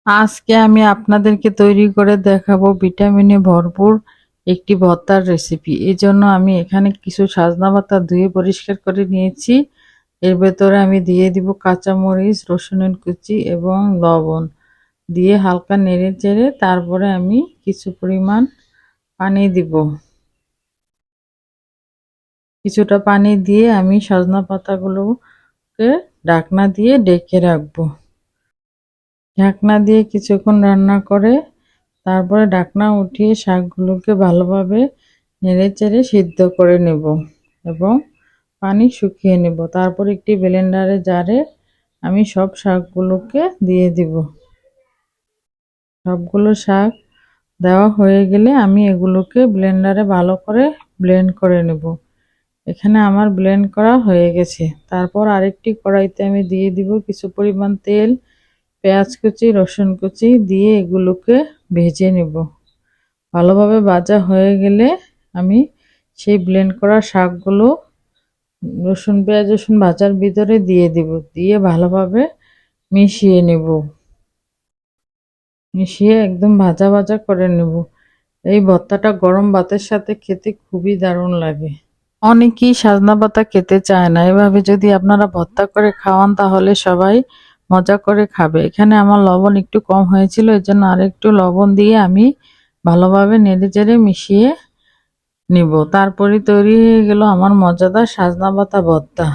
আজকে আমি আপনাদেরকে তৈরি করে দেখাবো ভিটামিনে ভরপুর একটি ভর্তার রেসিপি। এই জন্য আমি এখানে কিছু সজনা পাতা ধুয়ে পরিষ্কার করে নিয়েছি। এর ভেতরে আমি দিয়ে দিব কাঁচামরিচ, রসুনের কুচি এবং লবণ দিয়ে হালকা নেড়ে চেড়ে তারপরে আমি কিছু পরিমাণ পানি দিব। কিছুটা পানি দিয়ে আমি সজনা পাতাগুলোকে ঢাকনা দিয়ে ঢেকে রাখবো। ঢাকনা দিয়ে কিছুক্ষণ রান্না করে তারপরে ঢাকনা উঠিয়ে শাকগুলোকে ভালোভাবে নেড়েচেড়ে সিদ্ধ করে নেব এবং পানি শুকিয়ে নেব। তারপর একটি ব্লেন্ডারে জারে আমি সব শাকগুলোকে দিয়ে দিব। সবগুলো শাক দেওয়া হয়ে গেলে আমি এগুলোকে ব্লেন্ডারে ভালো করে ব্লেন্ড করে নেব। এখানে আমার ব্লেন্ড করা হয়ে গেছে। তারপর আরেকটি কড়াইতে আমি দিয়ে দিব কিছু পরিমাণ তেল, পেঁয়াজ কুচি, রসুন কুচি দিয়ে এগুলোকে ভেজে নেব। ভালোভাবে ভাজা হয়ে গেলে আমি সেই ব্লেন্ড করা শাকগুলো পেঁয়াজ রসুন ভাজার ভিতরে দিয়ে দিব। দিয়ে ভালোভাবে মিশিয়ে নেব। মিশিয়ে একদম ভাজা ভাজা করে নেব। এই ভর্তাটা গরম ভাতের সাথে খেতে খুবই দারুণ লাগে। অনেকেই সজনা পাতা খেতে চায় না। এভাবে যদি আপনারা ভর্তা করে খাওয়ান তাহলে সবাই মজা করে খাবে। এখানে আমার লবণ একটু কম হয়েছিল, এর জন্য আরেকটু লবণ দিয়ে আমি ভালোভাবে নেড়েচেড়ে মিশিয়ে নিব। তারপরে তৈরি হয়ে গেল আমার মজাদার সজনা পাতা ভর্তা।